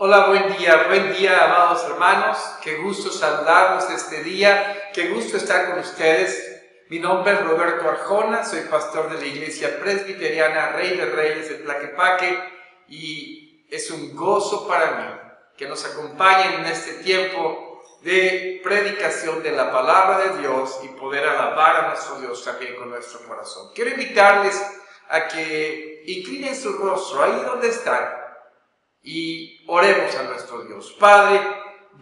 Hola, buen día, amados hermanos. Qué gusto saludarlos este día, qué gusto estar con ustedes. Mi nombre es Roberto Arjona, soy pastor de la Iglesia Presbiteriana Rey de Reyes de Tlaquepaque y es un gozo para mí que nos acompañen en este tiempo de predicación de la palabra de Dios y poder alabar a nuestro Dios también con nuestro corazón. Quiero invitarles a que inclinen su rostro ahí donde están y oremos a nuestro Dios. Padre,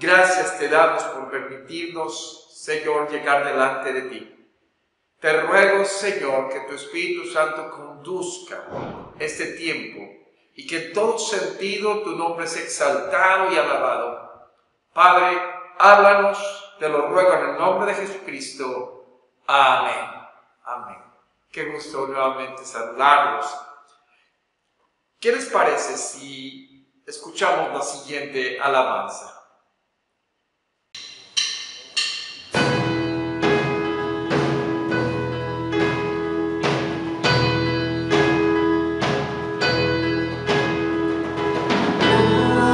gracias te damos por permitirnos, Señor, llegar delante de ti. Te ruego, Señor, que tu Espíritu Santo conduzca este tiempo y que en todo sentido tu nombre sea exaltado y alabado. Padre, háblanos, te lo ruego en el nombre de Jesucristo. Amén. Amén. Qué gusto nuevamente saludarlos. ¿Qué les parece si escuchamos la siguiente alabanza? Glorifícate.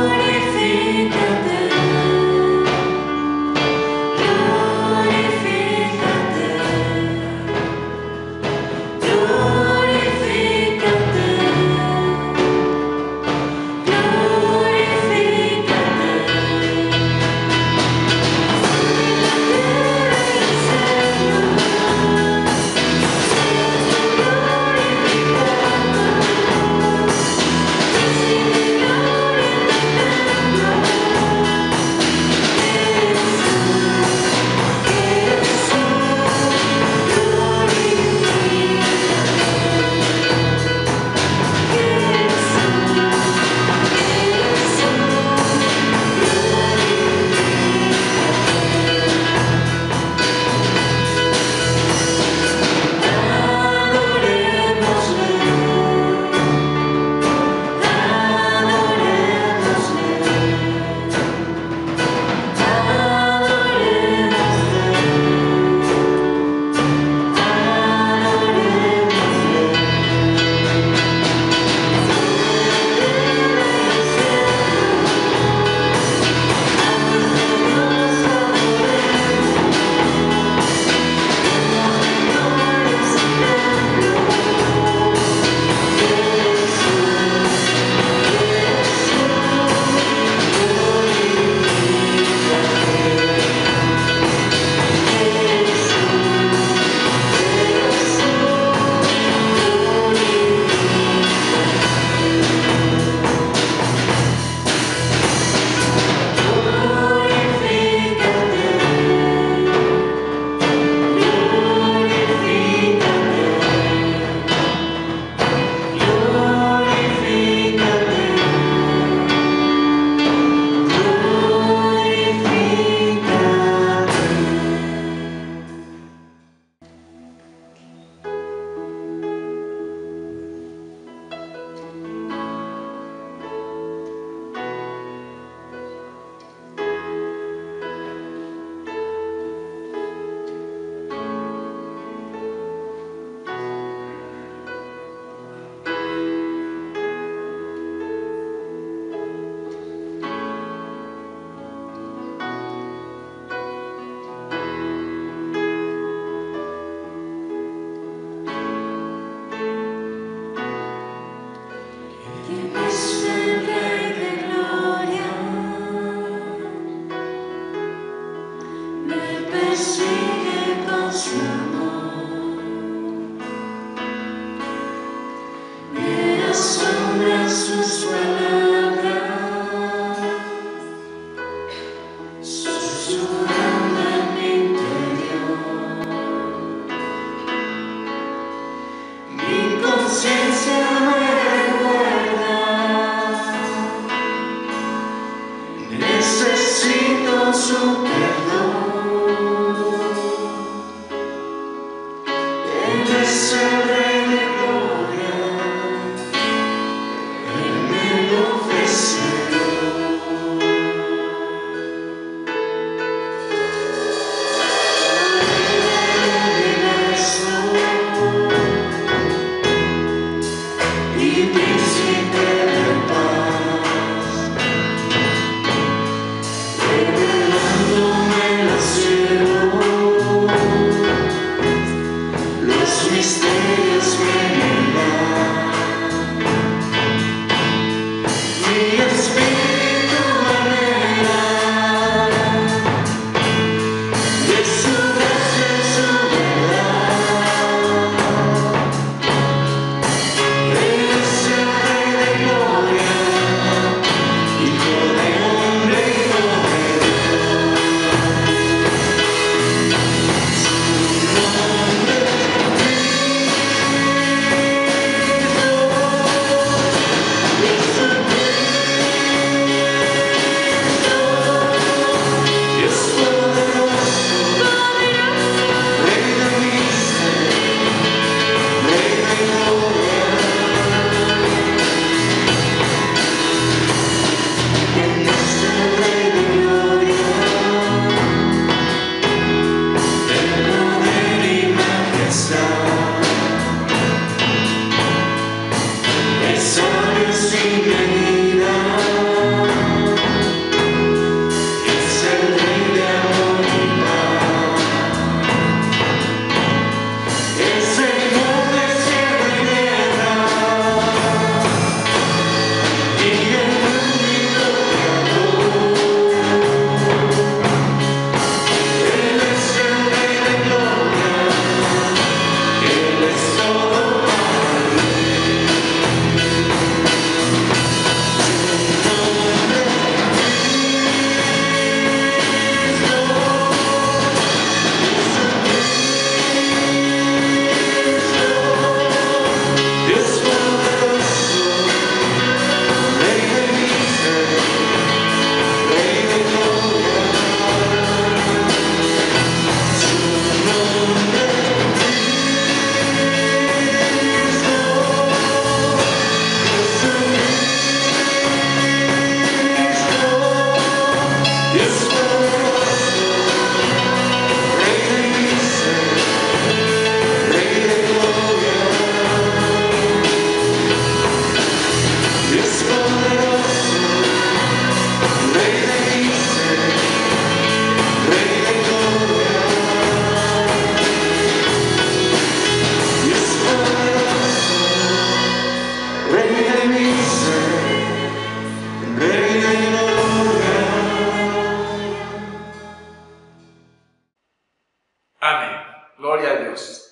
Amén. Gloria a Dios.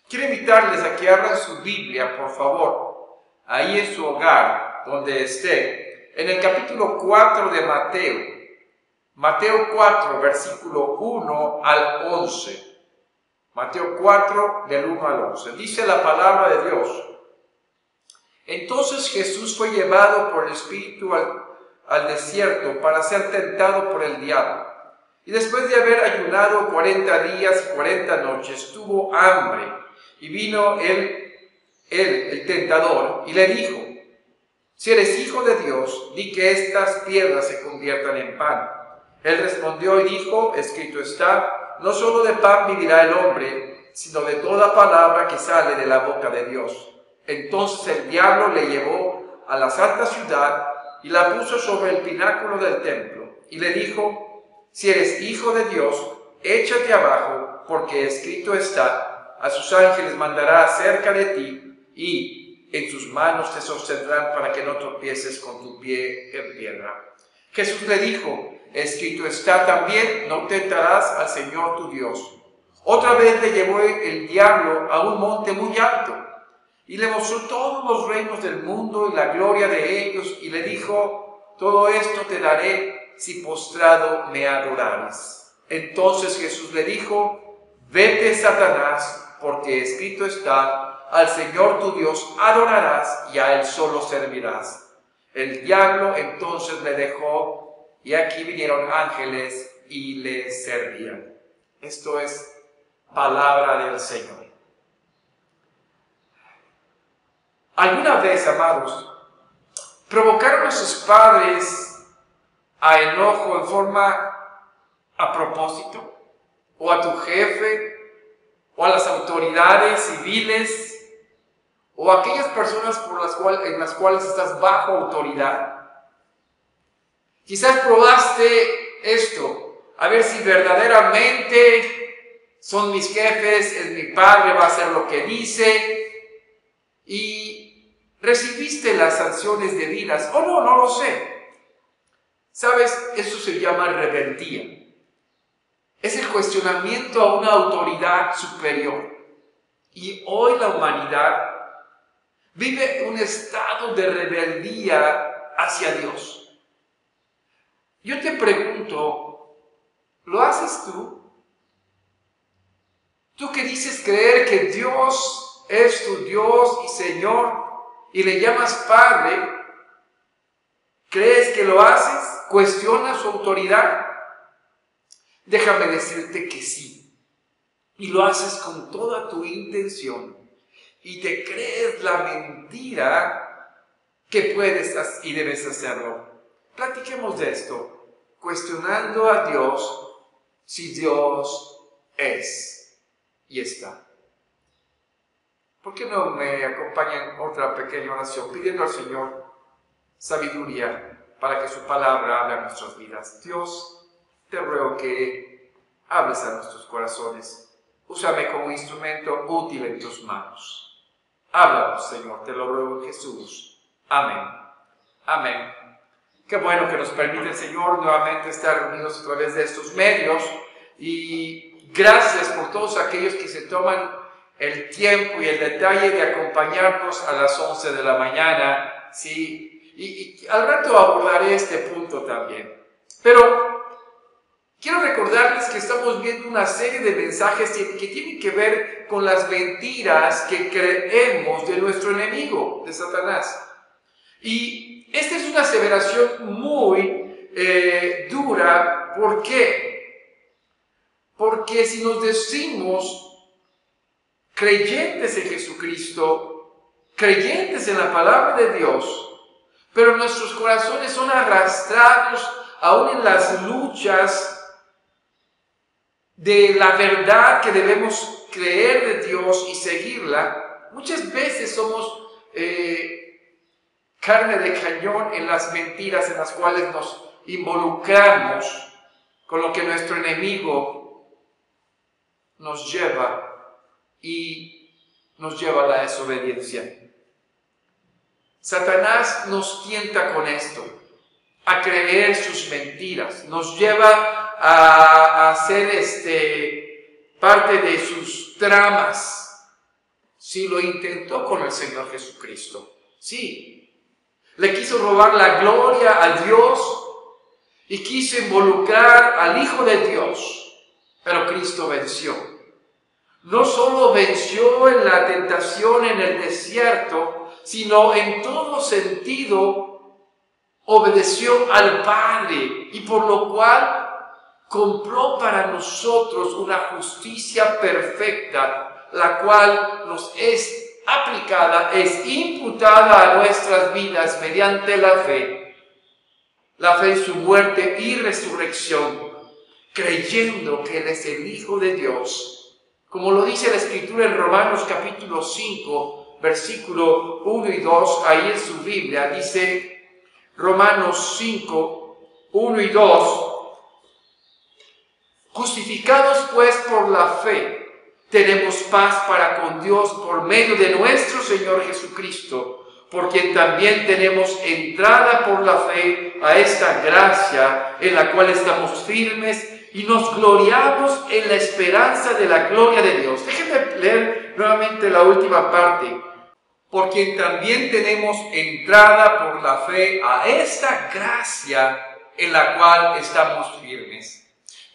Quiero invitarles a que abran su Biblia, por favor, ahí en su hogar, donde esté, en el capítulo 4 de Mateo. Mateo 4, versículo 1 al 11. Mateo 4, del 1 al 11. Dice la palabra de Dios: Entonces Jesús fue llevado por el Espíritu al desierto para ser tentado por el diablo. Y después de haber ayunado 40 días y 40 noches, tuvo hambre. Y vino el tentador, y le dijo: Si eres hijo de Dios, di que estas piedras se conviertan en pan. Él respondió y dijo: Escrito está, no solo de pan vivirá el hombre, sino de toda palabra que sale de la boca de Dios. Entonces el diablo le llevó a la santa ciudad y la puso sobre el pináculo del templo, y le dijo: Si eres hijo de Dios, échate abajo, porque escrito está: a sus ángeles mandará acerca de ti, y en sus manos te sostendrán para que no tropieces con tu pie en piedra. Jesús le dijo: Escrito está también: no tentarás al Señor tu Dios. Otra vez le llevó el diablo a un monte muy alto, y le mostró todos los reinos del mundo y la gloria de ellos, y le dijo: Todo esto te daré si postrado me adorares. Entonces Jesús le dijo: Vete, Satanás, porque escrito está: al Señor tu Dios adorarás y a Él solo servirás. El diablo entonces le dejó, y aquí vinieron ángeles y le servían. Esto es palabra del Señor. ¿Alguna vez, amados, provocaron a sus padres a enojo en forma a propósito? ¿O a tu jefe? ¿O a las autoridades civiles? ¿O a aquellas personas en las cuales estás bajo autoridad? Quizás probaste esto, a ver si verdaderamente son mis jefes, es mi padre, va a hacer lo que dice, y recibiste las sanciones debidas, o no, no lo sé. ¿Sabes? Eso se llama rebeldía. Es el cuestionamiento a una autoridad superior. Y hoy la humanidad vive un estado de rebeldía hacia Dios. Yo te pregunto, ¿lo haces tú? Tú que dices creer que Dios es tu Dios y Señor y le llamas Padre, ¿crees que lo haces? ¿Cuestionas su autoridad? Déjame decirte que sí. Y lo haces con toda tu intención. Y te crees la mentira que puedes y debes hacerlo. Platiquemos de esto, cuestionando a Dios si Dios es y está. ¿Por qué no me acompañan otra pequeña oración pidiendo al Señor sabiduría para que su palabra hable a nuestras vidas? Dios, te ruego que hables a nuestros corazones. Úsame como instrumento útil en tus manos. Háblanos, Señor, te lo ruego en Jesús. Amén. Amén. Qué bueno que nos permite el Señor nuevamente estar reunidos a través de estos medios. Y gracias por todos aquellos que se toman el tiempo y el detalle de acompañarnos a las 11 de la mañana. Sí, y al rato abordaré este punto también. Pero quiero recordarles que estamos viendo una serie de mensajes que tienen que ver con las mentiras que creemos de nuestro enemigo, de Satanás. Y esta es una aseveración muy dura. ¿Por qué? Porque si nos decimos creyentes en Jesucristo, creyentes en la palabra de Dios, pero nuestros corazones son arrastrados aún en las luchas de la verdad que debemos creer de Dios y seguirla, muchas veces somos carne de cañón en las mentiras en las cuales nos involucramos con lo que nuestro enemigo nos lleva y nos lleva a la desobediencia. Satanás nos tienta con esto, a creer sus mentiras, nos lleva a hacer parte de sus tramas. Sí, lo intentó con el Señor Jesucristo. Sí, le quiso robar la gloria a Dios y quiso involucrar al Hijo de Dios, pero Cristo venció. No solo venció en la tentación en el desierto, sino en todo sentido obedeció al Padre, y por lo cual compró para nosotros una justicia perfecta, la cual nos es aplicada, es imputada a nuestras vidas mediante la fe en su muerte y resurrección, creyendo que Él es el Hijo de Dios. Como lo dice la Escritura en Romanos capítulo 5, versículo 1 y 2, ahí en su Biblia, dice Romanos 5, 1 y 2, justificados pues por la fe, tenemos paz para con Dios por medio de nuestro Señor Jesucristo, por quien también tenemos entrada por la fe a esta gracia en la cual estamos firmes y nos gloriamos en la esperanza de la gloria de Dios. Déjenme leer nuevamente la última parte. Por quien también tenemos entrada por la fe a esta gracia en la cual estamos firmes.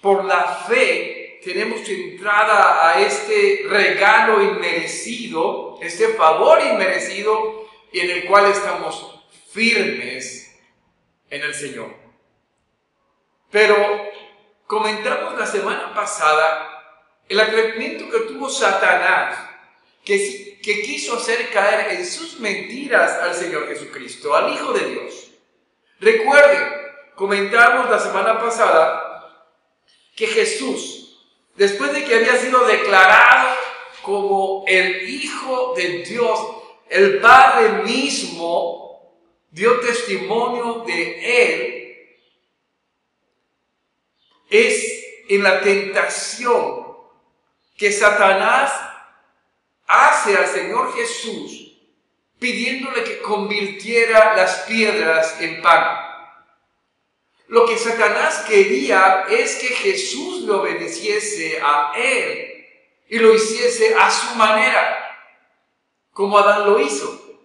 Por la fe tenemos entrada a este regalo inmerecido, este favor inmerecido, en el cual estamos firmes en el Señor. Pero comentamos la semana pasada el atrevimiento que tuvo Satanás, que quiso hacer caer en sus mentiras al Señor Jesucristo, al Hijo de Dios. Recuerden, comentamos la semana pasada que Jesús, después de que había sido declarado como el Hijo de Dios, el Padre mismo dio testimonio de Él. Es en la tentación que Satanás hace al Señor Jesús pidiéndole que convirtiera las piedras en pan. Lo que Satanás quería es que Jesús le obedeciese a Él y lo hiciese a su manera, como Adán lo hizo.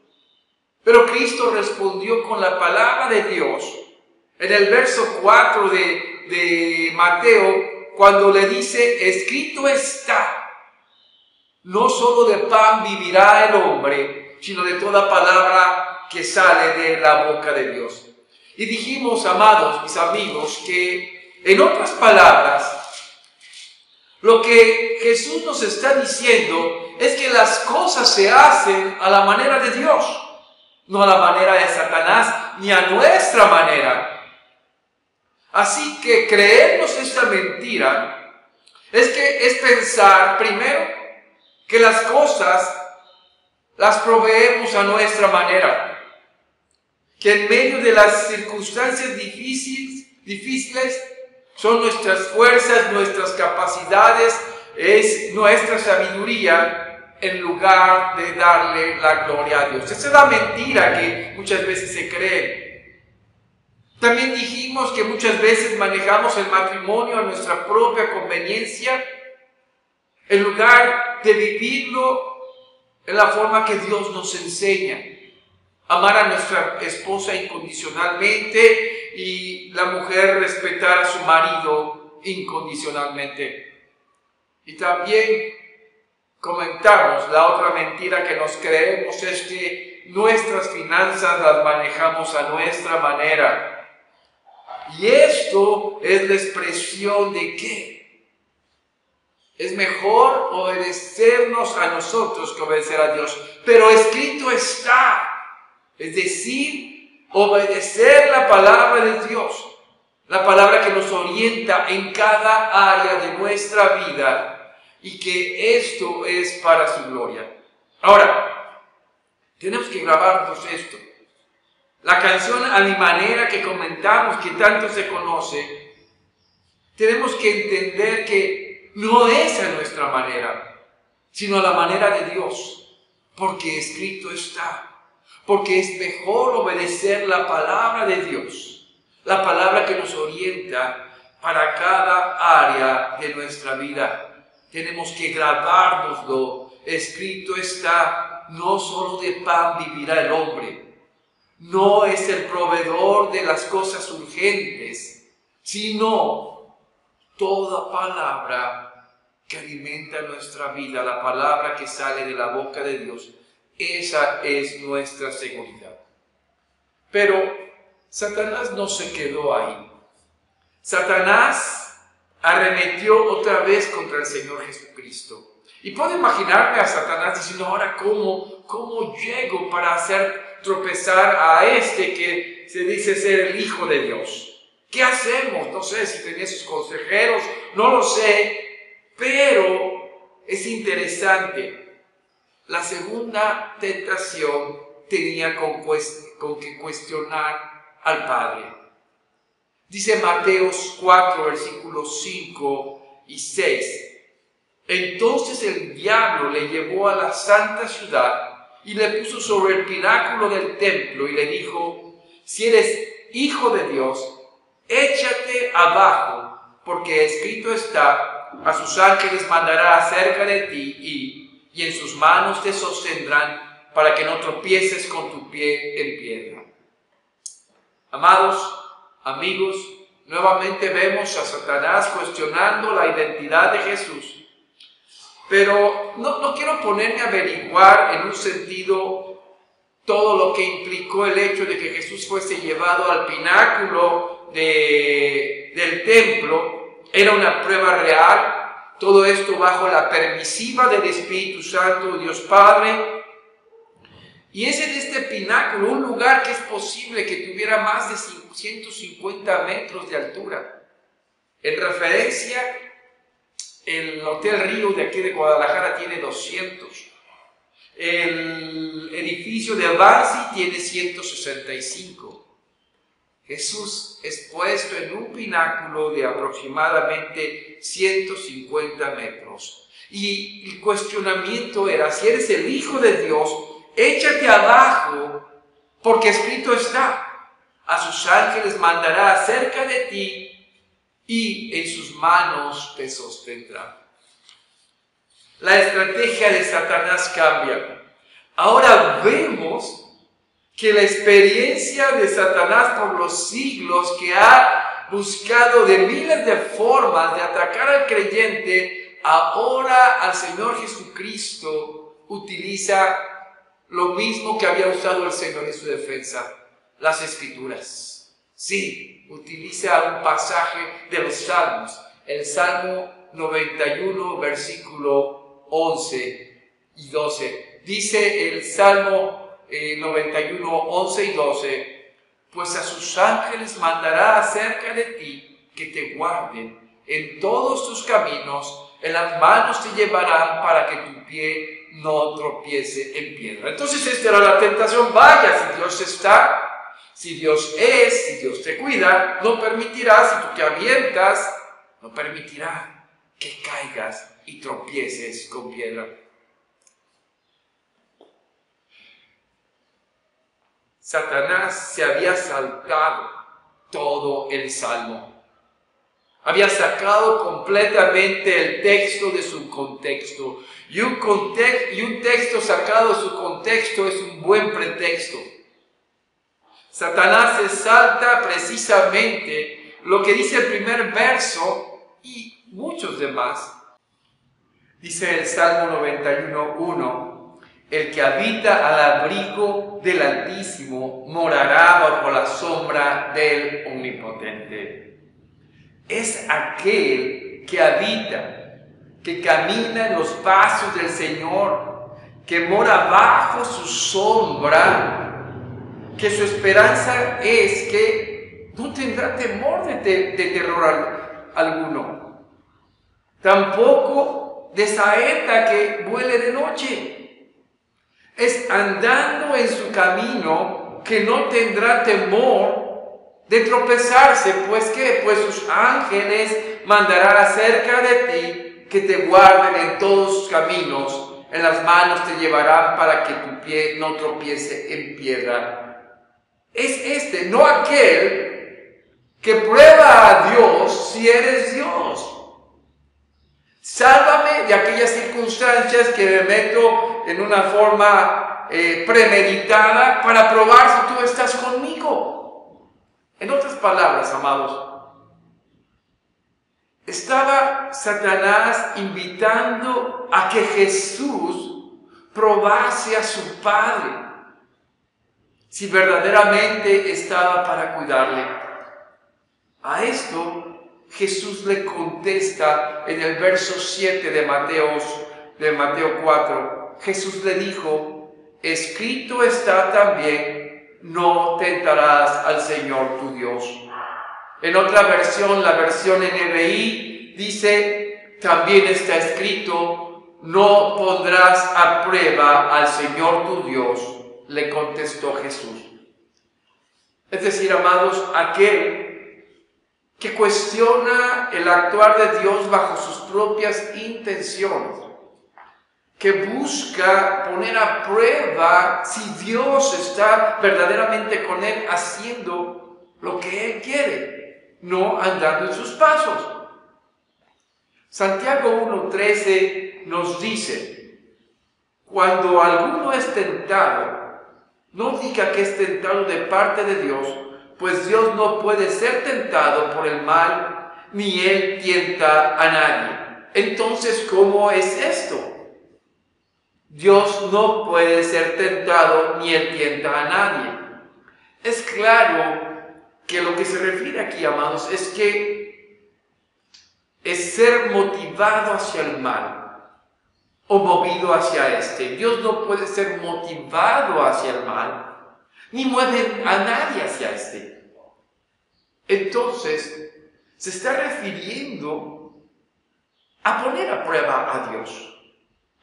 Pero Cristo respondió con la palabra de Dios. En el verso 4 de Mateo, cuando le dice, escrito está, no solo de pan vivirá el hombre, sino de toda palabra que sale de la boca de Dios. Y dijimos, amados, mis amigos, que en otras palabras, lo que Jesús nos está diciendo es que las cosas se hacen a la manera de Dios, no a la manera de Satanás, ni a nuestra manera. Así que creernos esta mentira es pensar primero que las cosas las proveemos a nuestra manera, que en medio de las circunstancias difíciles son nuestras fuerzas, nuestras capacidades, es nuestra sabiduría en lugar de darle la gloria a Dios. Esa es la mentira que muchas veces se cree. También dijimos que muchas veces manejamos el matrimonio a nuestra propia conveniencia en lugar de vivirlo en la forma que Dios nos enseña. Amar a nuestra esposa incondicionalmente y la mujer respetar a su marido incondicionalmente. Y también comentamos la otra mentira que nos creemos es que nuestras finanzas las manejamos a nuestra manera. Y esto es la expresión de que es mejor obedecernos a nosotros que obedecer a Dios. Pero escrito está. Es decir, obedecer la palabra de Dios, la palabra que nos orienta en cada área de nuestra vida y que esto es para su gloria. Ahora, tenemos que grabarnos esto. La canción A Mi Manera que comentamos, que tanto se conoce, tenemos que entender que no es a nuestra manera, sino a la manera de Dios, porque escrito está. Porque es mejor obedecer la palabra de Dios, la palabra que nos orienta para cada área de nuestra vida. tenemos que grabárnoslo. Escrito está, no solo de pan vivirá el hombre. No es el proveedor de las cosas urgentes, sino toda palabra que alimenta nuestra vida, la palabra que sale de la boca de Dios. Esa es nuestra seguridad. Pero Satanás no se quedó ahí. Satanás arremetió otra vez contra el Señor Jesucristo. Y puedo imaginarme a Satanás diciendo, ahora ¿cómo llego para hacer tropezar a este que se dice ser el Hijo de Dios? ¿Qué hacemos? No sé si tenía sus consejeros, no lo sé, pero es interesante. La segunda tentación tenía con que cuestionar al Padre. Dice Mateos 4, versículos 5 y 6. Entonces el diablo le llevó a la santa ciudad y le puso sobre el pináculo del templo y le dijo, si eres hijo de Dios, échate abajo, porque escrito está, a sus ángeles mandará acerca de ti y en sus manos te sostendrán para que no tropieces con tu pie en piedra. Amados, amigos, nuevamente vemos a Satanás cuestionando la identidad de Jesús. Pero no quiero ponerme a averiguar en un sentido todo lo que implicó el hecho de que Jesús fuese llevado al pináculo del templo. Era una prueba real. Todo esto bajo la permisiva del Espíritu Santo, Dios Padre. Y es en este pináculo un lugar que es posible que tuviera más de 150 metros de altura. En referencia, el Hotel Río de aquí de Guadalajara tiene 200. El edificio de Bansi tiene 165. Jesús es puesto en un pináculo de aproximadamente 150 metros. Y el cuestionamiento era, si eres el Hijo de Dios, échate abajo, porque escrito está, a sus ángeles mandará acerca de ti y en sus manos te sostendrá. La estrategia de Satanás cambia. Ahora vemos que la experiencia de Satanás por los siglos, que ha buscado de miles de formas de atacar al creyente, ahora al Señor Jesucristo utiliza lo mismo que había usado el Señor en su defensa, las Escrituras. Sí, utiliza un pasaje de los Salmos, el Salmo 91, versículo 11 y 12. Dice el Salmo 91, 11 y 12, pues a sus ángeles mandará acerca de ti que te guarden en todos tus caminos, en las manos te llevarán para que tu pie no tropiece en piedra. Entonces esta era la tentación. Vaya, si Dios está, si Dios es, si Dios te cuida, no permitirá, si tú te avientas, no permitirá que caigas y tropieces con piedra. Satanás se había saltado todo el Salmo. Había sacado completamente el texto de su contexto. Y un texto sacado de su contexto es un buen pretexto. Satanás se salta precisamente lo que dice el primer verso y muchos demás. Dice el Salmo 91:1, el que habita al abrigo del Altísimo morará bajo la sombra del Omnipotente. Es aquel que habita, que camina en los pasos del Señor, que mora bajo su sombra, que su esperanza es que no tendrá temor de terror alguno, tampoco de saeta que vuele de noche. Es andando en su camino que no tendrá temor de tropezarse, pues ¿qué? Pues sus ángeles mandarán acerca de ti que te guarden en todos sus caminos, en las manos te llevarán para que tu pie no tropiece en piedra. Es no aquel que prueba a Dios si eres Dios, Sálvame de aquellas circunstancias que me meto en una forma premeditada para probar si tú estás conmigo. En otras palabras, amados, estaba Satanás invitando a que Jesús probase a su Padre si verdaderamente estaba para cuidarle. A esto Jesús le contesta en el verso 7 de Mateo 4. Jesús le dijo: escrito está también, no tentarás al Señor tu Dios. En otra versión, la versión NBI, dice: también está escrito, no pondrás a prueba al Señor tu Dios. Le contestó Jesús. Es decir, amados, aquel que cuestiona el actuar de Dios bajo sus propias intenciones, que busca poner a prueba si Dios está verdaderamente con él haciendo lo que él quiere, no andando en sus pasos. Santiago 1:13 nos dice: cuando alguno es tentado, no diga que es tentado de parte de Dios, pues Dios no puede ser tentado por el mal, ni Él tienta a nadie. Entonces, ¿cómo es esto? Dios no puede ser tentado, ni Él tienta a nadie. Es claro que lo que se refiere aquí, amados, es que es ser motivado hacia el mal o movido hacia este. Dios no puede ser motivado hacia el mal, ni mueve a nadie hacia este. Entonces, se está refiriendo a poner a prueba a Dios,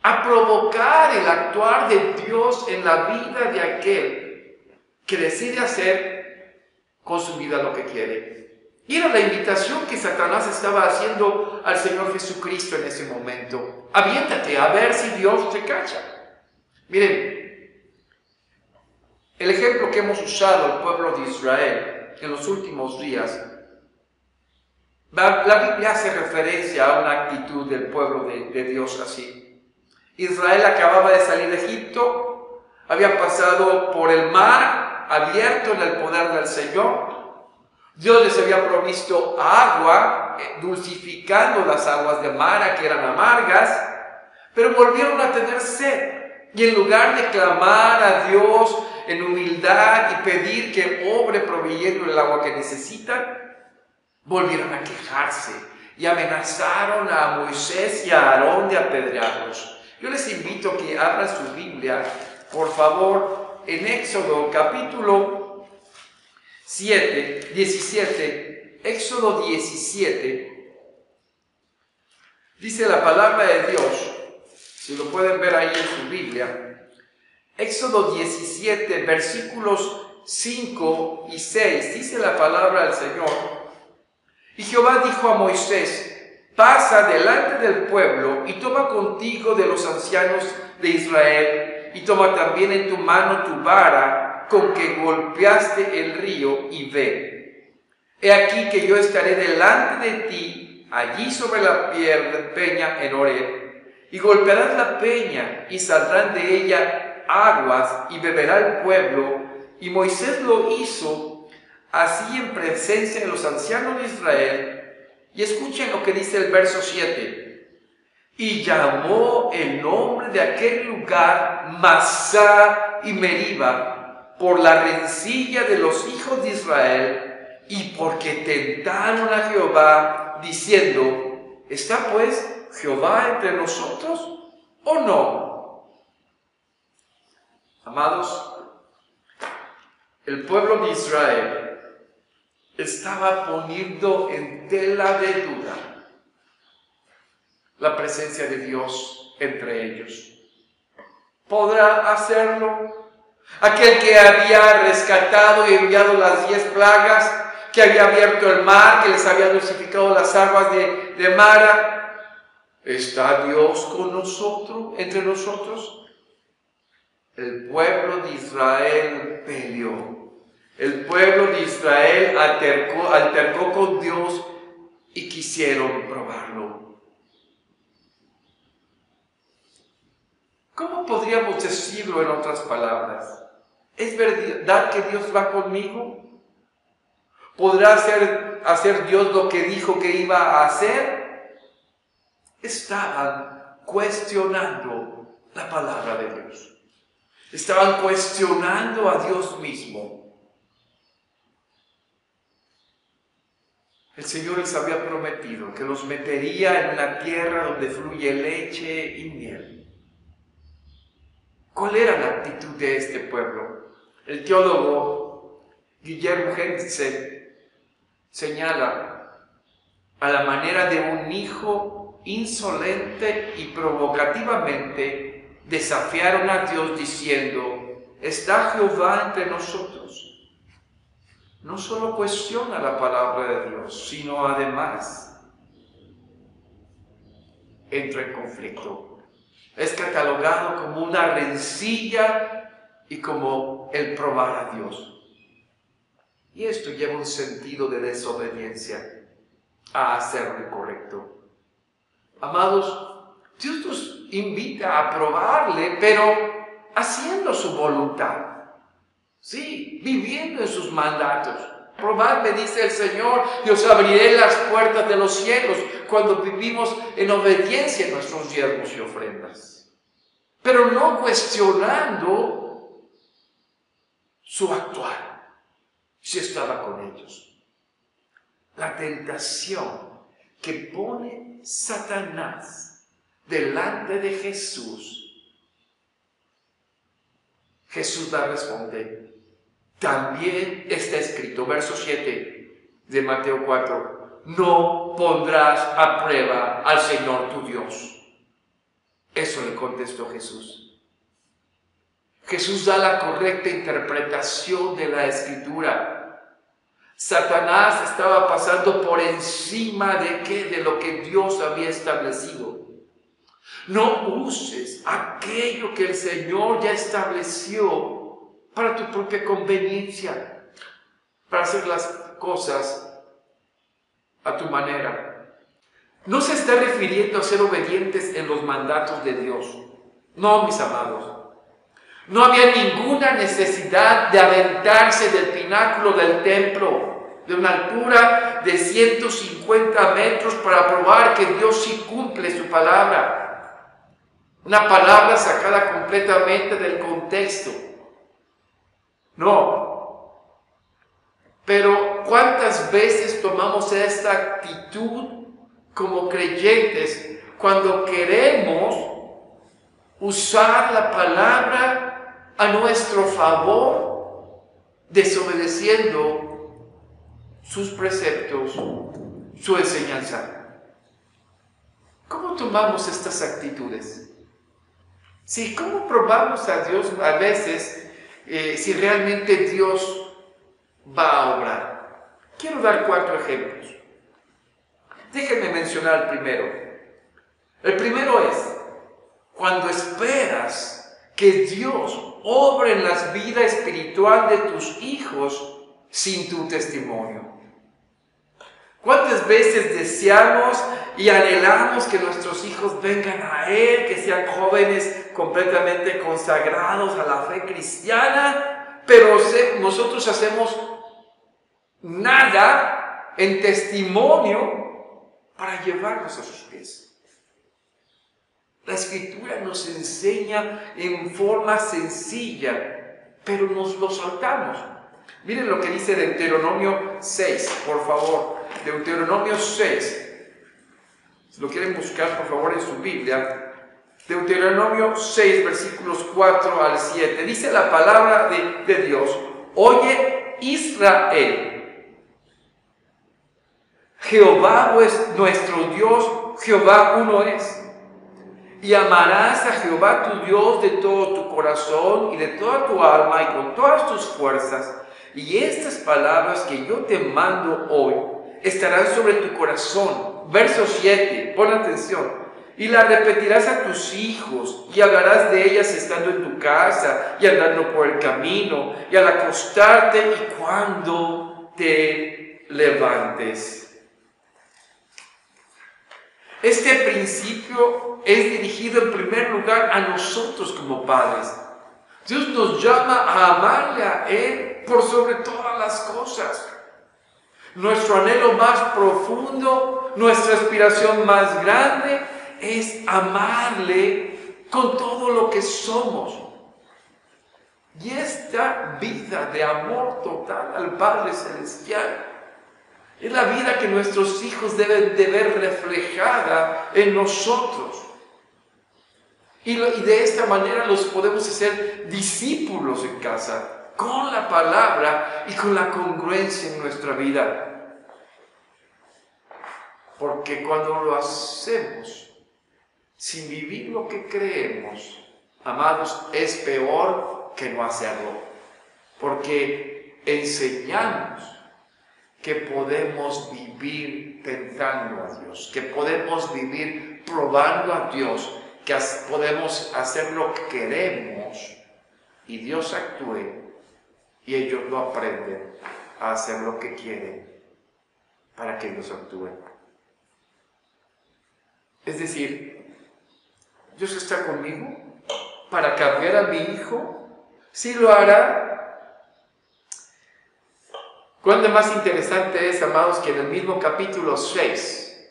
a provocar el actuar de Dios en la vida de aquel que decide hacer con su vida lo que quiere. Y era la invitación que Satanás estaba haciendo al Señor Jesucristo en ese momento. Aviéntate a ver si Dios te cacha. Miren, el ejemplo que hemos usado al pueblo de Israel en los últimos días, la Biblia hace referencia a una actitud del pueblo de Dios así. Israel acababa de salir de Egipto, había pasado por el mar abierto en el poder del Señor. Dios les había provisto agua, dulcificando las aguas de Mara, que eran amargas, pero volvieron a tener sed. Y en lugar de clamar a Dios en humildad y pedir que obre proveyendo el agua que necesitan, volvieron a quejarse y amenazaron a Moisés y a Aarón de apedrearlos. Yo les invito a que abran su Biblia, por favor, en Éxodo capítulo 17, Éxodo 17, dice la palabra de Dios, si lo pueden ver ahí en su Biblia, Éxodo 17, versículos 5 y 6, dice la palabra del Señor: y Jehová dijo a Moisés: pasa delante del pueblo y toma contigo de los ancianos de Israel, y toma también en tu mano tu vara con que golpeaste el río, y ve. He aquí que yo estaré delante de ti, allí sobre la peña en Horeb, y golpearás la peña, y saldrán de ella aguas, y beberá el pueblo. Y Moisés lo hizo así en presencia de los ancianos de Israel. Y escuchen lo que dice el verso 7. Y llamó el nombre de aquel lugar Masá y Meriba, por la rencilla de los hijos de Israel, y porque tentaron a Jehová, diciendo: ¿está pues Jehová entre nosotros o no? Amados, el pueblo de Israel estaba poniendo en tela de duda la presencia de Dios entre ellos. ¿Podrá hacerlo? Aquel que había rescatado y enviado las 10 plagas, que había abierto el mar, que les había dulcificado las aguas de Mara. ¿Está Dios con nosotros, entre nosotros? El pueblo de Israel peleó. El pueblo de Israel altercó con Dios y quisieron probarlo. ¿Cómo podríamos decirlo en otras palabras? ¿Es verdad que Dios va conmigo? ¿Podrá hacer Dios lo que dijo que iba a hacer? Estaban cuestionando la palabra de Dios. Estaban cuestionando a Dios mismo. El Señor les había prometido que los metería en una tierra donde fluye leche y miel. ¿Cuál era la actitud de este pueblo? El teólogo Guillermo Henze señala a la manera de un hijo insolente y provocativamente desafiaron a Dios diciendo: ¿está Jehová entre nosotros? No solo cuestiona la palabra de Dios, sino además entra en conflicto. Es catalogado como una rencilla y como el probar a Dios. Y esto lleva un sentido de desobediencia a hacer lo correcto. Amados, Dios nos invita a probarle, pero haciendo su voluntad. Sí, viviendo en sus mandatos. Probadme, dice el Señor, y os abriré las puertas de los cielos cuando vivimos en obediencia a nuestros diezmos y ofrendas. Pero no cuestionando su actuar, si estaba con ellos. La tentación que pone Satanás delante de Jesús, Jesús la responde. También está escrito, verso 7 de Mateo 4, no pondrás a prueba al Señor tu Dios. Eso le contestó Jesús. Jesús da la correcta interpretación de la Escritura. Satanás estaba pasando por encima de lo que Dios había establecido. No uses aquello que el Señor ya estableció para tu propia conveniencia, para hacer las cosas a tu manera. No se está refiriendo a ser obedientes en los mandatos de Dios. No, mis amados. No había ninguna necesidad de aventarse del pináculo del templo, de una altura de 150 metros, para probar que Dios sí cumple su palabra. Una palabra sacada completamente del contexto. No. Pero ¿cuántas veces tomamos esta actitud como creyentes cuando queremos usar la palabra a nuestro favor, desobedeciendo sus preceptos, su enseñanza? ¿Cómo tomamos estas actitudes? Sí, ¿cómo probamos a Dios a veces si realmente Dios va a obrar? Quiero dar 4 ejemplos. Déjenme mencionar el primero. El primero es cuando esperas que Dios obre en la vida espiritual de tus hijos sin tu testimonio. ¿Cuántas veces deseamos y anhelamos que nuestros hijos vengan a Él, que sean jóvenes completamente consagrados a la fe cristiana, pero nosotros hacemos nada en testimonio para llevarlos a sus pies? La Escritura nos enseña en forma sencilla, pero nos lo saltamos. Miren lo que dice Deuteronomio 6, por favor. Deuteronomio 6. Si lo quieren buscar, por favor, en su Biblia. Deuteronomio 6, versículos 4 al 7. Dice la palabra de Dios: oye, Israel, Jehová nuestro Dios, Jehová uno es. Y amarás a Jehová tu Dios de todo tu corazón y de toda tu alma y con todas tus fuerzas. Y estas palabras que yo te mando hoy estarán sobre tu corazón. Verso 7, pon atención. Y las repetirás a tus hijos y hablarás de ellas estando en tu casa y andando por el camino y al acostarte y cuando te levantes. Este principio es dirigido en primer lugar a nosotros como padres. Dios nos llama a amarle a Él por sobre todas las cosas. Nuestro anhelo más profundo, nuestra aspiración más grande es amarle con todo lo que somos. Y esta vida de amor total al Padre Celestial es la vida que nuestros hijos deben de ver reflejada en nosotros. Y de esta manera los podemos hacer discípulos en casa, con la palabra y con la congruencia en nuestra vida. Porque cuando lo hacemos sin vivir lo que creemos, amados, es peor que no hacerlo. Porque enseñamos que podemos vivir tentando a Dios, que podemos vivir probando a Dios, que podemos hacer lo que queremos y Dios actúe y ellos no aprenden a hacer lo que quieren para que Dios actúe. Es decir, Dios está conmigo para cambiar a mi hijo. Sí lo hará. Cuánto más interesante es, amados, que en el mismo capítulo 6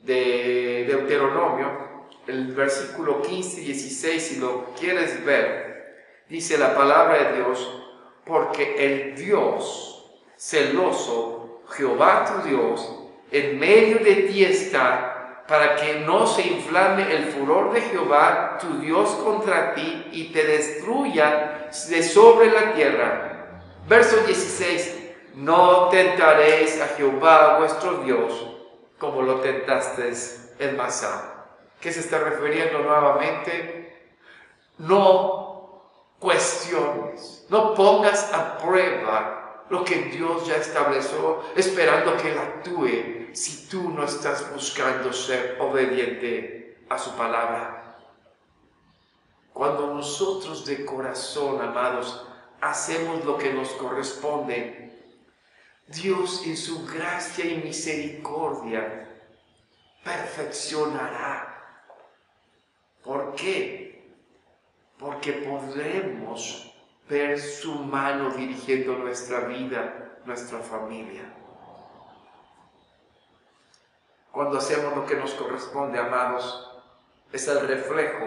de Deuteronomio, el versículo 15 y 16, si lo quieres ver, dice la palabra de Dios: porque el Dios celoso, Jehová tu Dios, en medio de ti está, para que no se inflame el furor de Jehová tu Dios contra ti y te destruya de sobre la tierra. Verso 16: no tentaréis a Jehová vuestro Dios como lo tentasteis en Masá. ¿Qué se está refiriendo nuevamente? No cuestiones, no pongas a prueba lo que Dios ya estableció, esperando que Él actúe si tú no estás buscando ser obediente a su palabra. Cuando nosotros de corazón, amados, hacemos lo que nos corresponde, Dios en su gracia y misericordia perfeccionará. ¿Por qué? Porque podremos ver su mano dirigiendo nuestra vida, nuestra familia. Cuando hacemos lo que nos corresponde, amados, es el reflejo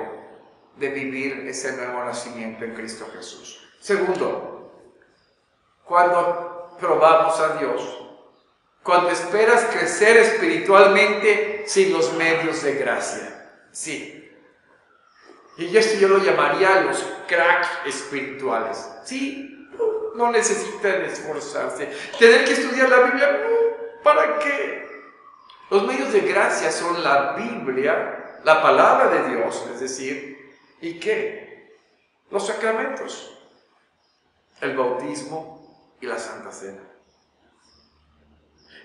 de vivir ese nuevo nacimiento en Cristo Jesús. Segundo, cuando probamos a Dios, cuando esperas crecer espiritualmente sin los medios de gracia. Sí. Y esto yo lo llamaría los crack espirituales. Sí, no necesitan esforzarse. Tener que estudiar la Biblia, ¿para qué? Los medios de gracia son la Biblia, la palabra de Dios, es decir, ¿y qué? Los sacramentos, el bautismo y la Santa Cena.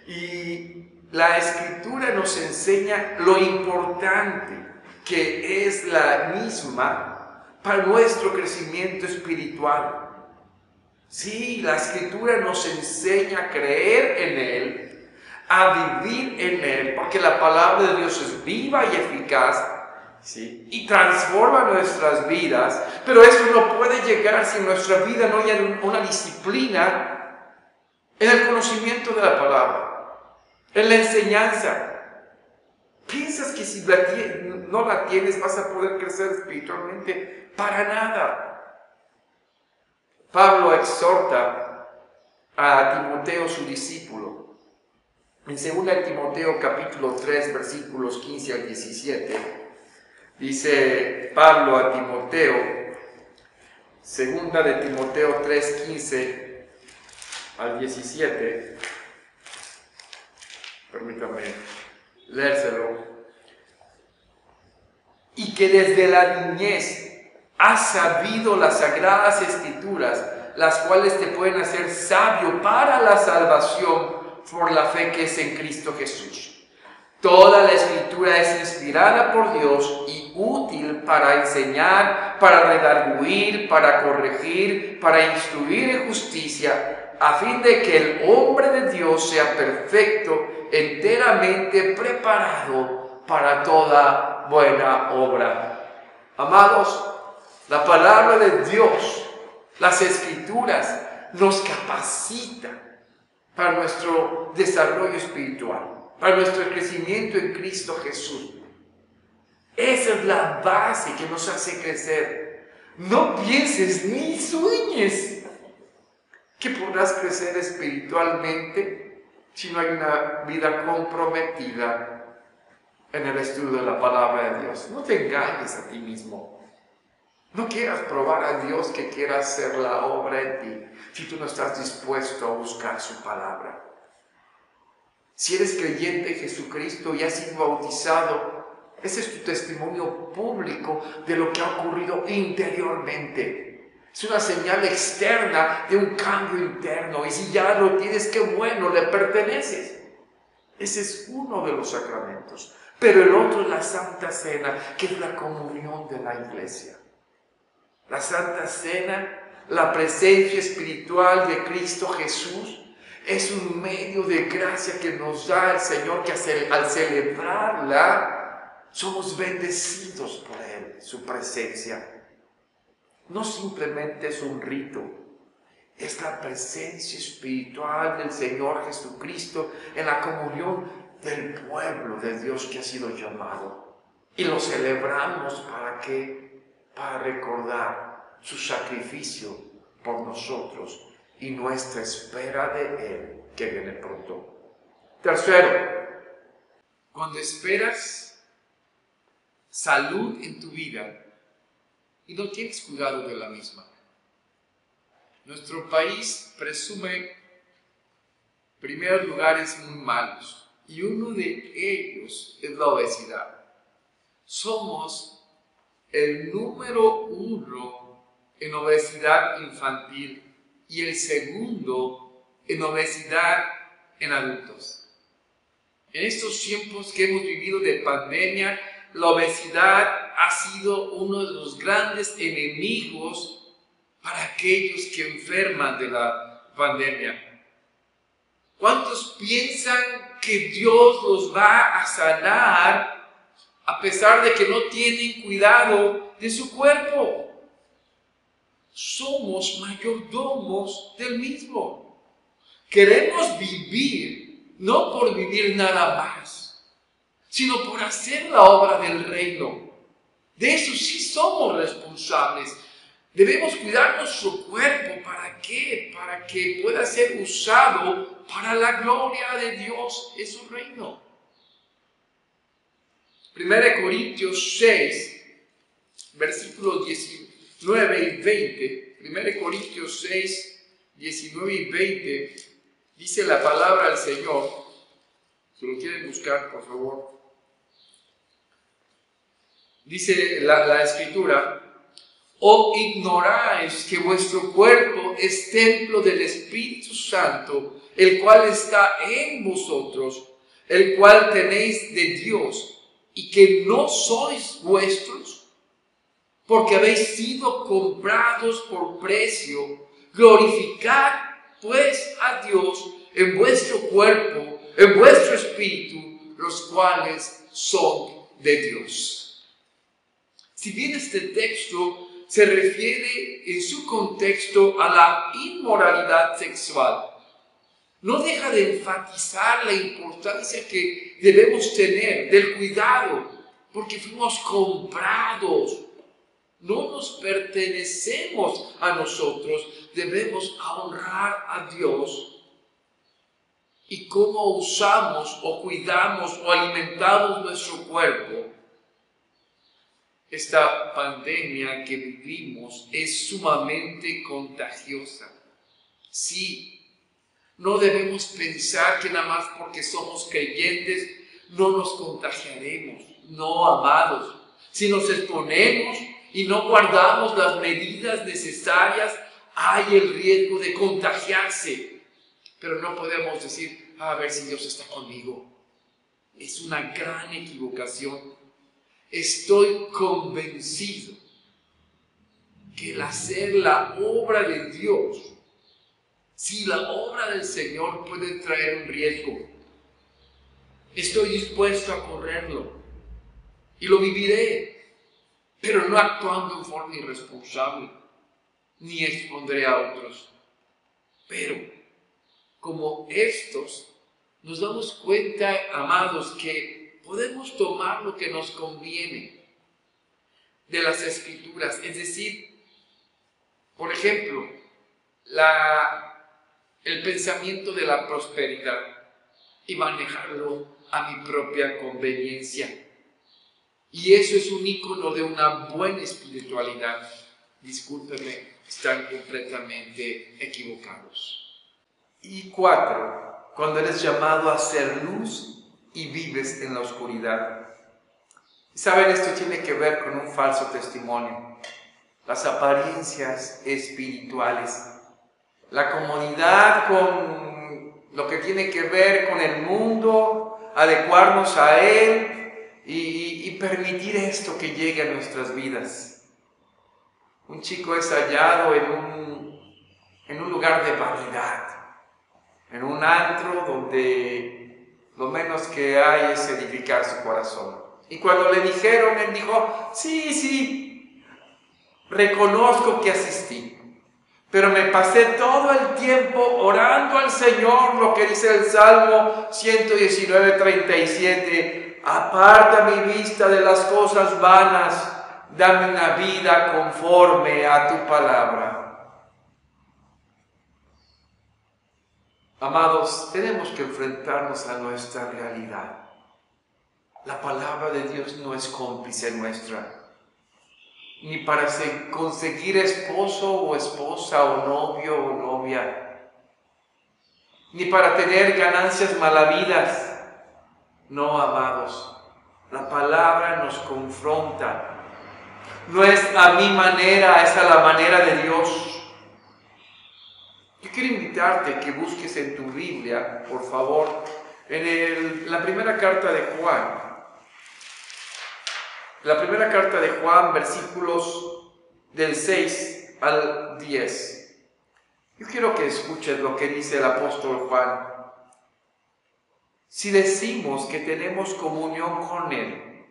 Y la Escritura nos enseña lo importante que es la misma para nuestro crecimiento espiritual. Sí, la Escritura nos enseña a creer en Él, a vivir en Él, porque la palabra de Dios es viva y eficaz, ¿sí? Y transforma nuestras vidas, pero eso no puede llegar si en nuestra vida no hay una disciplina en el conocimiento de la palabra, en la enseñanza. ¿Piensas que si no la tienes vas a poder crecer espiritualmente? Para nada. Pablo exhorta a Timoteo, su discípulo, en 2 Timoteo capítulo 3, versículos 15 al 17, dice Pablo a Timoteo, 2 de Timoteo 3, 15 al 17, permítame leérselo: y que desde la niñez has sabido las sagradas escrituras, las cuales te pueden hacer sabio para la salvación por la fe que es en Cristo Jesús. Toda la Escritura es inspirada por Dios y útil para enseñar, para redarguir, para corregir, para instruir en justicia, a fin de que el hombre de Dios sea perfecto, enteramente preparado para toda buena obra. Amados, la palabra de Dios, las Escrituras, nos capacita para nuestro desarrollo espiritual, para nuestro crecimiento en Cristo Jesús. Esa es la base que nos hace crecer. No pienses ni sueñes que podrás crecer espiritualmente si no hay una vida comprometida en el estudio de la palabra de Dios. No te engañes a ti mismo. No quieras probar a Dios que quiera hacer la obra en ti si tú no estás dispuesto a buscar su palabra. Si eres creyente en Jesucristo y has sido bautizado, ese es tu testimonio público de lo que ha ocurrido interiormente. Es una señal externa de un cambio interno. Y si ya lo tienes, qué bueno, le perteneces. Ese es uno de los sacramentos. Pero el otro es la Santa Cena, que es la comunión de la Iglesia. La Santa Cena, la presencia espiritual de Cristo Jesús, es un medio de gracia que nos da el Señor, que al celebrarla somos bendecidos por Él, su presencia. No simplemente es un rito, es la presencia espiritual del Señor Jesucristo en la comunión del pueblo de Dios que ha sido llamado. Y lo celebramos ¿para qué? Para recordar su sacrificio por nosotros y nuestra espera de Él que viene pronto. Tercero, cuando esperas salud en tu vida y no tienes cuidado de la misma. Nuestro país presume primeros lugares muy malos y uno de ellos es la obesidad. Somos el número 1 en obesidad infantil y el segundo en obesidad en adultos. En estos tiempos que hemos vivido de pandemia, la obesidad ha sido uno de los grandes enemigos para aquellos que enferman de la pandemia. ¿Cuántos piensan que Dios los va a sanar a pesar de que no tienen cuidado de su cuerpo? Somos mayordomos del mismo. Queremos vivir, no por vivir nada más, sino por hacer la obra del reino. De eso sí somos responsables. Debemos cuidar nuestro cuerpo. ¿Para qué? Para que pueda ser usado para la gloria de Dios en su reino. 1 Corintios 6, versículos 19 y 20. 1 Corintios 6, 19 y 20. Dice la palabra del Señor. Si lo quieren buscar, por favor. Dice la Escritura: ¿O ignoráis que vuestro cuerpo es templo del Espíritu Santo, el cual está en vosotros, el cual tenéis de Dios, y que no sois vuestros? Porque habéis sido comprados por precio. Glorificad pues a Dios en vuestro cuerpo, en vuestro espíritu, los cuales son de Dios. Si bien este texto se refiere en su contexto a la inmoralidad sexual, no deja de enfatizar la importancia que debemos tener del cuidado, porque fuimos comprados. No nos pertenecemos a nosotros, debemos honrar a Dios. Y cómo usamos o cuidamos o alimentamos nuestro cuerpo. Esta pandemia que vivimos es sumamente contagiosa. Sí, no debemos pensar que nada más porque somos creyentes no nos contagiaremos. No, amados. Si nos exponemos y no guardamos las medidas necesarias, hay el riesgo de contagiarse. Pero no podemos decir, a ver si Dios está conmigo. Es una gran equivocación. Estoy convencido que el hacer la obra de Dios, si la obra del Señor puede traer un riesgo, estoy dispuesto a correrlo. y lo viviré, pero no actuando en forma irresponsable, ni expondré a otros. Pero como estos, nos damos cuenta, amados, que podemos tomar lo que nos conviene de las Escrituras, es decir, por ejemplo, el pensamiento de la prosperidad y manejarlo a mi propia conveniencia. Y eso es un ícono de una buena espiritualidad. Discúlpenme, están completamente equivocados. Y 4, cuando eres llamado a ser luz y vives en la oscuridad. Saben, esto tiene que ver con un falso testimonio, las apariencias espirituales, la comodidad con lo que tiene que ver con el mundo, adecuarnos a él y permitir esto que llegue a nuestras vidas. Un chico es hallado en un lugar de vanidad, en un antro donde lo menos que hay es edificar su corazón. Y cuando le dijeron, él dijo, sí, reconozco que asistí, pero me pasé todo el tiempo orando al Señor, lo que dice el Salmo 119:37, aparta mi vista de las cosas vanas, dame una vida conforme a tu palabra. Amados, tenemos que enfrentarnos a nuestra realidad. La palabra de Dios no es cómplice nuestra, ni para conseguir esposo o esposa o novio o novia, ni para tener ganancias malavidas. No, amados, la palabra nos confronta. No es a mi manera, es a la manera de Dios. Yo quiero invitarte a que busques en tu Biblia, por favor, en la primera carta de Juan. La primera carta de Juan, versículos del 6 al 10. Yo quiero que escuches lo que dice el apóstol Juan. Si decimos que tenemos comunión con Él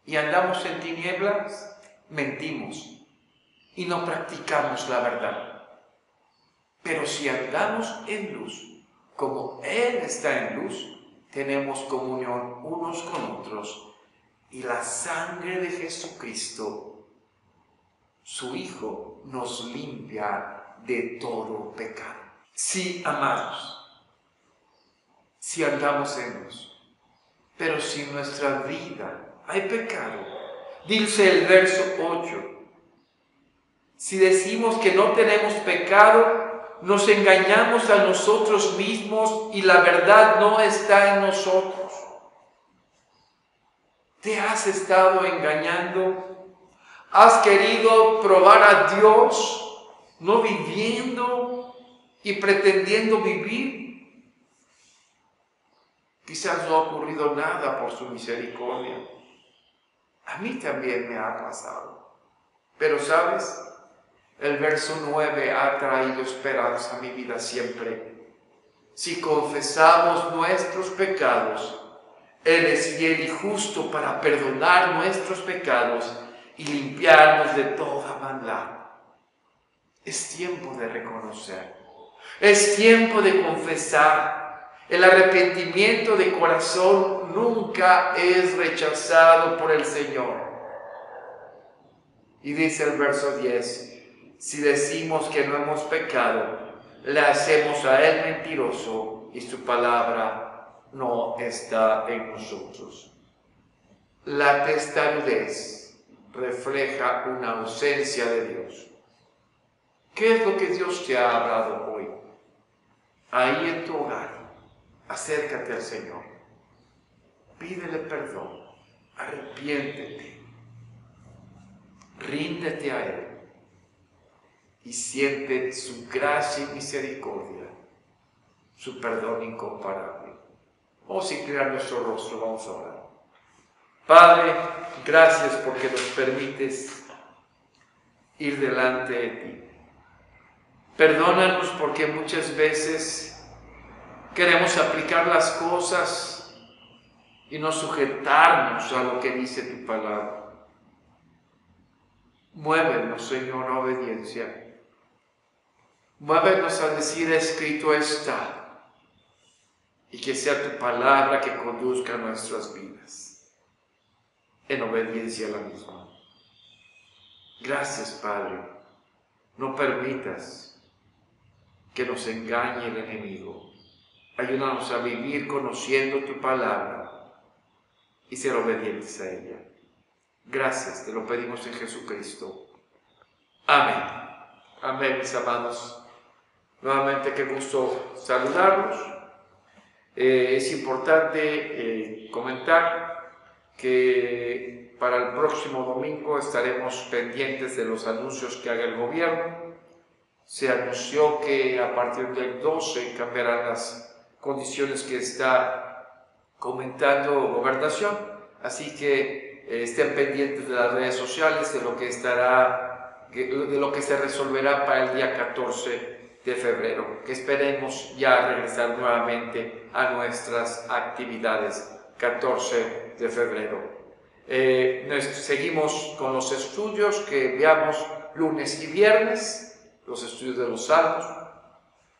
y andamos en tinieblas, mentimos y no practicamos la verdad. Pero si andamos en luz, como Él está en luz, tenemos comunión unos con otros. Y la sangre de Jesucristo, su Hijo, nos limpia de todo pecado. Sí, amados, si andamos en luz, pero si en nuestra vida hay pecado, dice el verso 8, si decimos que no tenemos pecado, nos engañamos a nosotros mismos y la verdad no está en nosotros. ¿Te has estado engañando? ¿Has querido probar a Dios no viviendo y pretendiendo vivir? Quizás no ha ocurrido nada por su misericordia. A mí también me ha pasado. Pero ¿sabes? El verso 9 ha traído esperanza a mi vida siempre. Si confesamos nuestros pecados, Él es fiel y justo para perdonar nuestros pecados y limpiarnos de toda maldad. Es tiempo de reconocer. Es tiempo de confesar. El arrepentimiento de corazón nunca es rechazado por el Señor. Y dice el verso 10, si decimos que no hemos pecado, le hacemos a Él mentiroso y su palabra no está en nosotros. La testarudez refleja una ausencia de Dios. ¿Qué es lo que Dios te ha hablado hoy? Ahí en tu hogar, acércate al Señor. Pídele perdón, arrepiéntete, ríndete a Él y siente su gracia y misericordia, su perdón incomparable. Vamos a inclinar nuestro rostro, vamos a orar. Padre, gracias porque nos permites ir delante de ti. Perdónanos porque muchas veces queremos aplicar las cosas y no sujetarnos a lo que dice tu palabra. Muévenos, Señor, a obediencia. Muévenos a decir: escrito está, y que sea tu palabra que conduzca nuestras vidas en obediencia a la misma. Gracias, Padre. No permitas que nos engañe el enemigo. Ayúdanos a vivir conociendo tu palabra y ser obedientes a ella. Gracias, te lo pedimos en Jesucristo. Amén. Amén, mis amados. Nuevamente, qué gusto saludarlos. Es importante comentar que para el próximo domingo estaremos pendientes de los anuncios que haga el gobierno. Se anunció que a partir del 12 cambiarán las condiciones que está comentando Gobernación, así que estén pendientes de las redes sociales de lo que se resolverá para el día 14 de febrero, que esperemos ya regresar nuevamente a nuestras actividades 14 de febrero. Seguimos con los estudios que veamos lunes y viernes, los estudios de los Salmos.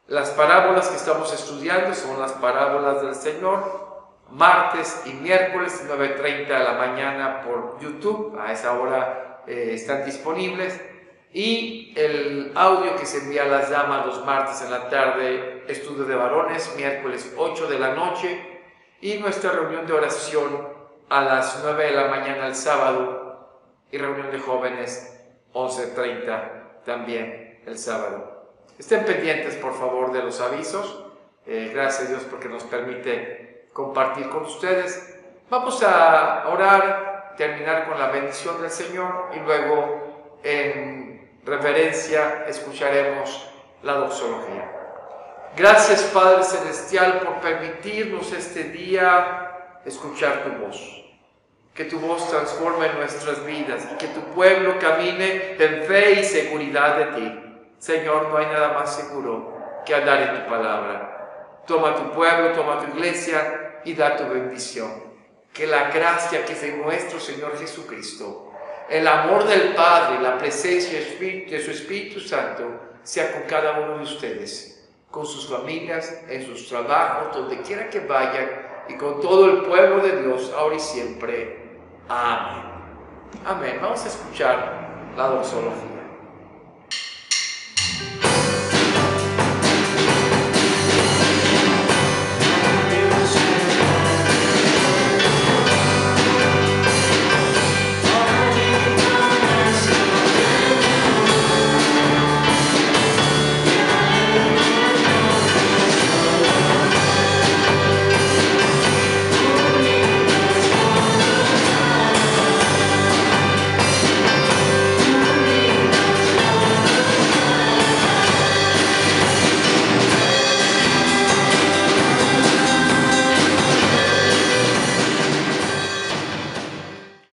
Las parábolas que estamos estudiando son las parábolas del Señor, martes y miércoles 9:30 de la mañana por YouTube, a esa hora están disponibles, y el audio que se envía a las damas los martes en la tarde, estudio de varones, miércoles 8 de la noche, y nuestra reunión de oración a las 9 de la mañana el sábado, y reunión de jóvenes 11:30 también el sábado. Estén pendientes, por favor, de los avisos. Gracias a Dios porque nos permite compartir con ustedes. Vamos a orar, terminar con la bendición del Señor y luego en reverencia escucharemos la doxología. Gracias, Padre Celestial, por permitirnos este día escuchar tu voz. Que tu voz transforme nuestras vidas y que tu pueblo camine en fe y seguridad de ti. Señor, no hay nada más seguro que andar en tu palabra. Toma tu pueblo, toma tu iglesia y da tu bendición. Que la gracia que es de nuestro Señor Jesucristo, el amor del Padre, la presencia de su Espíritu Santo, sea con cada uno de ustedes, con sus familias, en sus trabajos, donde quiera que vayan, y con todo el pueblo de Dios, ahora y siempre. Amén. Amén. Vamos a escuchar la doxología.